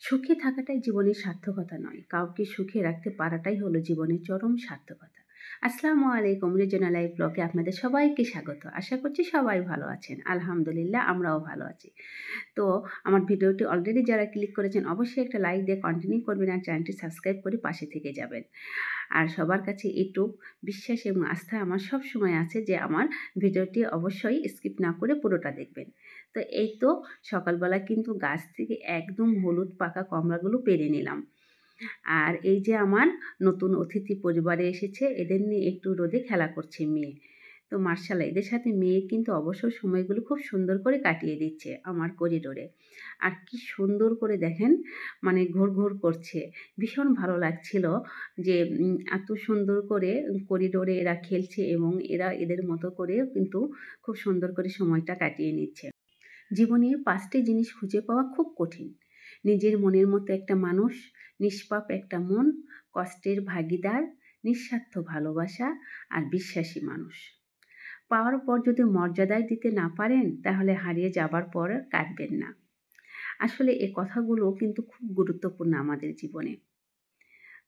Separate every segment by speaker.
Speaker 1: সুখে থাকাটাই জীবনের সার্থকতা নয়, কাউকে সুখে রাখতে পারাটাই হলো জীবনের চরম সার্থকতা। আসসালামু আলাইকুম, রিজনাল লাইফ ব্লগে আপনাদের সবাইকে স্বাগত। আশা করছি সবাই ভালো আছেন। আলহামদুলিল্লাহ, আমরাও ভালো আছি। তো আমার ভিডিওটি অলরেডি যারা ক্লিক করেছেন অবশ্যই একটা লাইক দিয়ে কন্টিনিউ করবেন আর চ্যানেলটি সাবস্ক্রাইব করে পাশে থেকে যাবেন। আর সবার কাছে এইটুক বিশ্বাস এবং আস্থা আমার সব সময় আছে যে আমার ভিডিওটি অবশ্যই স্কিপ না করে পুরোটা দেখবেন। তো এই তো সকালবেলা কিন্তু গাছ থেকে একদম হলুদ পাকা কমলাগুলো পেড়ে নিলাম। আর এই যে আমার নতুন অতিথি পরিবারে এসেছে, এদের নিয়ে একটু রোদে খেলা করছে মেয়ে। তো মার্শাল্লাহ, এদের সাথে মেয়ে কিন্তু অবসর সময়গুলো খুব সুন্দর করে কাটিয়ে দিচ্ছে আমার করিডোরে। আর কি সুন্দর করে দেখেন, মানে ঘুর করছে। ভীষণ ভালো লাগছিল যে এত সুন্দর করে করিডোরে এরা খেলছে এবং এরা এদের মতো করে কিন্তু খুব সুন্দর করে সময়টা কাটিয়ে নিচ্ছে। জীবনে 5টি জিনিস খুঁজে পাওয়া খুব কঠিন: নিজের মনের মতো একটা মানুষ, নিষ্পাপ একটা মন, কষ্টের ভাগিদার, নিঃস্বার্থ ভালোবাসা আর বিশ্বাসী মানুষ। পাওয়ার পর যদি মর্যাদায় দিতে না পারেন তাহলে হারিয়ে যাবার পর কাঁদবেন না। আসলে এই কথাগুলো কিন্তু খুব গুরুত্বপূর্ণ আমাদের জীবনে।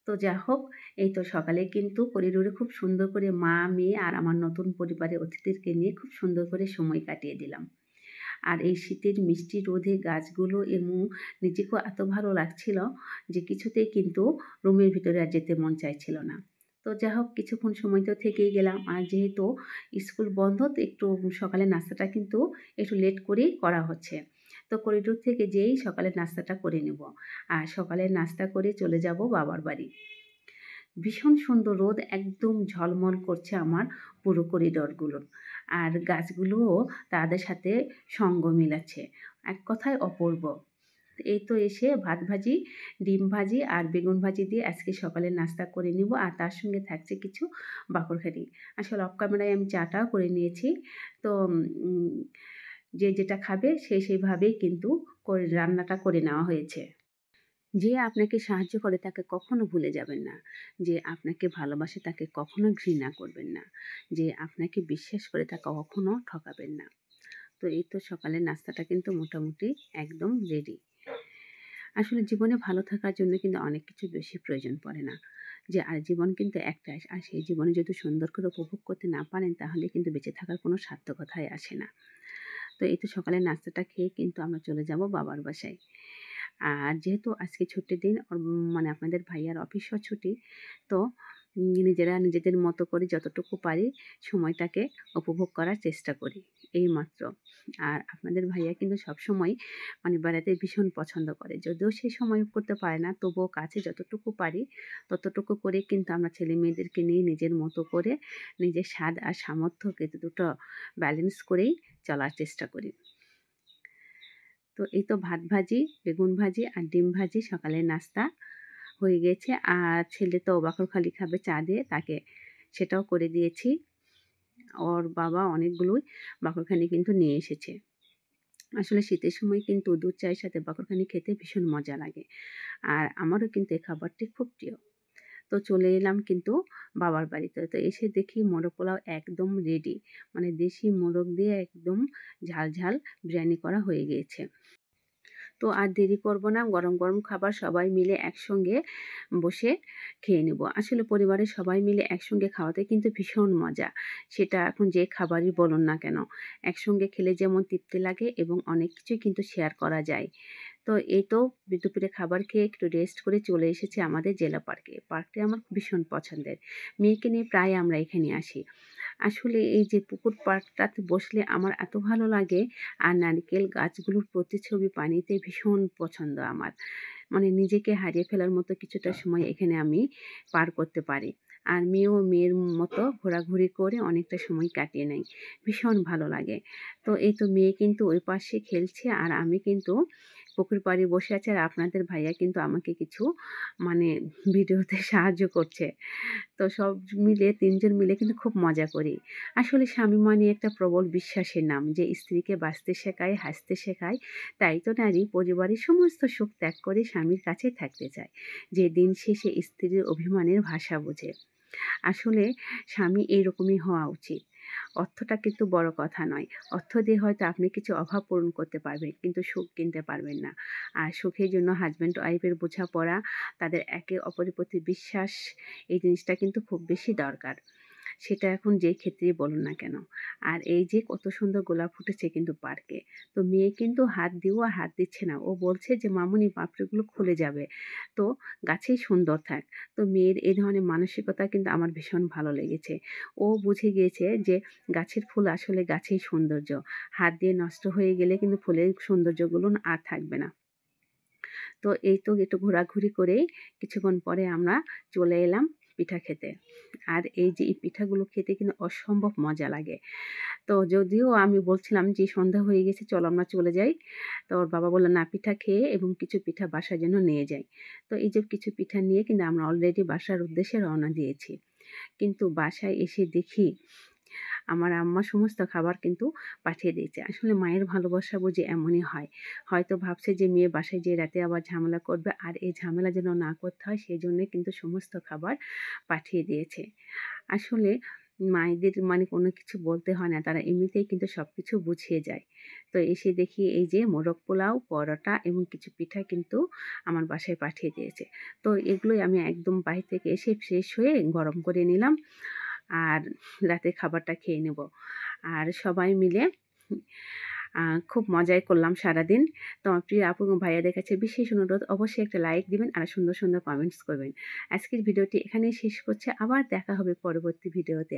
Speaker 1: তো যা হোক, এই তো সকালে কিন্তু করিডোরে খুব সুন্দর করে মা, মেয়ে আর আমার নতুন পরিবারের অতিথিদেরকে নিয়ে খুব সুন্দর করে সময় কাটিয়ে দিলাম। আর এই শীতের মিষ্টি রোদে গাছগুলো এবং নিজেকেও এত ভালো লাগছিল যে কিছুতেই কিন্তু রুমের ভিতরে আর যেতে মন চাইছিল না। তো যা হোক, কিছুক্ষণ সময় তো থেকেই গেলাম। আর যেহেতু স্কুল বন্ধ, তো একটু সকালের নাস্তাটা কিন্তু একটু লেট করেই করা হচ্ছে। তো করিডোর থেকে যেই সকালের নাস্তাটা করে নেব, আর সকালের নাস্তা করে চলে যাব বাবার বাড়ি। ভীষণ সুন্দর রোদ একদম ঝলমল করছে আমার পুরো করিডোরগুলো। আর গাছগুলোও তাদের সাথে সঙ্গ মিলাচ্ছে। এক কথায় অপূর্ব। এই তো এসে ভাত ভাজি, ডিম ভাজি আর বেগুন ভাজি দিয়ে আজকে সকালের নাস্তা করে নিব। আর তার সঙ্গে থাকছে কিছু বাকরখানি। আসলে অফ ক্যামেরায় আমি চাটাও করে নিয়েছি। তো যে যেটা খাবে সে সেইভাবেই কিন্তু রান্নাটা করে নেওয়া হয়েছে। যে আপনাকে সাহায্য করে তাকে কখনো ভুলে যাবেন না। যে আপনাকে ভালোবাসে তাকে কখনো ঘৃণা করবেন না। যে আপনাকে বিশ্বাস করে তাকে কখনো ঠকাবেন না। তো এই তো সকালের নাস্তাটা কিন্তু মোটামুটি একদম রেডি। আসলে জীবনে ভালো থাকার জন্য কিন্তু অনেক কিছু বেশি প্রয়োজন পড়ে না। যে আর জীবন কিন্তু একটাই। আর সেই জীবনে যদি সুন্দর করে উপভোগ করতে না পারেন তাহলে কিন্তু বেঁচে থাকার কোনো সার্থকতাই আসে না। তো এই তো সকালের নাস্তাটা খেয়ে কিন্তু আমরা চলে যাব বাবার বাসায়। আর যেহেতু আজকে ছুটির দিন, মানে আপনাদের ভাইয়ার অফিসও ছুটি, তো নিজেরা নিজেদের মতো করে যতটুকু পারি সময়টাকে উপভোগ করার চেষ্টা করি, এই মাত্র। আর আপনাদের ভাইয়া কিন্তু সবসময় মানে বেড়াতে ভীষণ পছন্দ করে। যদিও সে সময় করতে পারে না, তবুও কাছে যতটুকু পারি ততটুকু করে কিন্তু আমরা ছেলে মেয়েদেরকে নিয়ে নিজের মতো করে নিজের স্বাদ আর সামর্থ্যকে দুটো ব্যালেন্স করেই চলার চেষ্টা করি। তো এই তো ভাত ভাজি, বেগুন ভাজি আর ডিম ভাজি সকালের নাস্তা হয়ে গেছে। আর ছেলে তো বাকরখালি খাবে চা দিয়ে, তাকে সেটাও করে দিয়েছি। ওর বাবা অনেকগুলোই বাকরখানি কিন্তু নিয়ে এসেছে। আসলে শীতের সময় কিন্তু দুধ চায়ের সাথে বাকরখানি খেতে ভীষণ মজা লাগে। আর আমারও কিন্তু এই খাবারটি খুব প্রিয়। তো চলে এলাম কিন্তু বাবার বাড়িতে। তো এসে দেখি মোরগ পোলাও একদম রেডি। মানে দেশি মোরগ দিয়ে একদম ঝাল ঝাল বিরিয়ানি করা হয়ে গিয়েছে। তো আর দেরি করব না, গরম গরম খাবার সবাই মিলে একসঙ্গে বসে খেয়ে নেব। আসলে পরিবারের সবাই মিলে একসঙ্গে খাওয়াতে কিন্তু ভীষণ মজা। সেটা এখন যে খাবারই বলুন না কেন, একসঙ্গে খেলে যেমন তৃপ্তি লাগে এবং অনেক কিছুই কিন্তু শেয়ার করা যায়। তো এই তো দুপুরে খাবার খেয়ে একটু রেস্ট করে চলে এসেছি আমাদের জেলা পার্কে। পার্কটি আমার ভীষণ পছন্দের। মেয়েকে নিয়ে প্রায় আমরা এখানে আসি। আসলে এই যে পুকুর পাড়টাতে বসলে আমার এত ভালো লাগে। আর নারকেল গাছগুলোর প্রতিচ্ছবি পানিতে ভীষণ পছন্দ আমার। মানে নিজেকে হারিয়ে ফেলার মতো কিছুটা সময় এখানে আমি পার করতে পারি। আর মেয়েও মেয়ের মতো ঘোরাঘুরি করে অনেকটা সময় কাটিয়ে নেয়। ভীষণ ভালো লাগে। তো এই তো মেয়ে কিন্তু ওই পাশে খেলছে আর আমি কিন্তু পুকুর পাড়ে বসে আছি। আর আপনাদের ভাইয়া কিন্তু আমাকে কিছু মানে ভিডিওতে সাহায্য করছে। তো সব মিলে ৩ জন মিলে কিন্তু খুব মজা করি। আসলে স্বামী মানে একটা প্রবল বিশ্বাসের নাম, যে স্ত্রীকে বাঁচতে শেখায়, হাসতে শেখায়। তাই তো নারী পরিবারের সমস্ত সুখ ত্যাগ করে স্বামীর কাছে থাকতে চায়, যে দিন শেষে স্ত্রীর অভিমানের ভাষা বোঝে। আসলে স্বামী এইরকমই হওয়া উচিত। অর্থটা কিন্তু বড় কথা নয়। অর্থ দিয়ে হয়তো আপনি কিছু অভাব পূরণ করতে পারবেন, কিন্তু সুখ কিনতে পারবেন না। আর সুখের জন্য হাসব্যান্ড ওয়াইফের বোঝাপড়া, তাদের একে অপরের প্রতি বিশ্বাস, এই জিনিসটা কিন্তু খুব বেশি দরকার। সেটা এখন যেই ক্ষেত্রেই বলুন না কেন। আর এই যে কত সুন্দর গোলাপ ফুটেছে কিন্তু পার্কে। তো মেয়ে কিন্তু হাত দিয়েও আর হাত দিচ্ছে না। ও বলছে যে, "মামুনি পাপড়িগুলো খুলে যাবে। তো গাছেই সুন্দর থাক।" তো মেয়ের এই ধরনের মানসিকতা কিন্তু আমার ভীষণ ভালো লেগেছে। ও বুঝে গিয়েছে যে গাছের ফুল আসলে গাছেই সৌন্দর্য। হাত দিয়ে নষ্ট হয়ে গেলে কিন্তু ফুলের সৌন্দর্যগুলো আর থাকবে না। তো এই তো একটু ঘোরাঘুরি করেই কিছুক্ষণ পরে আমরা চলে এলাম পিঠা খেতে। আর এই যে এই পিঠাগুলো খেতে কিন্তু অসম্ভব মজা লাগে। তো যদিও আমি বলছিলাম যে সন্ধ্যা হয়ে গেছে, চলো আমরা চলে যাই। তো ওর বাবা বলল, না, পিঠা খেয়ে এবং কিছু পিঠা বাসায় যেন নিয়ে যাই। তো এই যে কিছু পিঠা নিয়ে কিন্তু আমরা অলরেডি বাসার উদ্দেশ্যে রওনা দিয়েছি। কিন্তু বাসায় এসে দেখি আমার আম্মা সমস্ত খাবার কিন্তু পাঠিয়ে দিয়েছে। আসলে মায়ের ভালোবাসা বুঝি এমনই হয়। হয়তো ভাবছে যে মেয়ে বাসায় যেয়ে রাতে আবার ঝামেলা করবে, আর এই ঝামেলা যেন না করতে হয় সেজন্যই কিন্তু সমস্ত খাবার পাঠিয়ে দিয়েছে। আসলে মায়েদের মানে কোনো কিছু বলতে হয় না, তারা এমনিতেই কিন্তু সবকিছু বুঝিয়ে যায়। তো এসে দেখি এই যে মোরগ পোলাও, পরোটা এবং কিছু পিঠা কিন্তু আমার বাসায় পাঠিয়ে দিয়েছে। তো এগুলোই আমি একদম বাহির থেকে এসে ফ্রেশ হয়ে গরম করে নিলাম। আর রাতের খাবারটা খেয়ে নেব। আর সবাই মিলে খুব মজাই করলাম সারাদিন। তো আমার প্রিয় আপু এবং ভাইয়াদের কাছে বিশেষ অনুরোধ, অবশ্যই একটা লাইক দিবেন আর সুন্দর সুন্দর কমেন্টস করবেন। আজকের ভিডিওটি এখানেই শেষ করছি। আবার দেখা হবে পরবর্তী ভিডিওতে।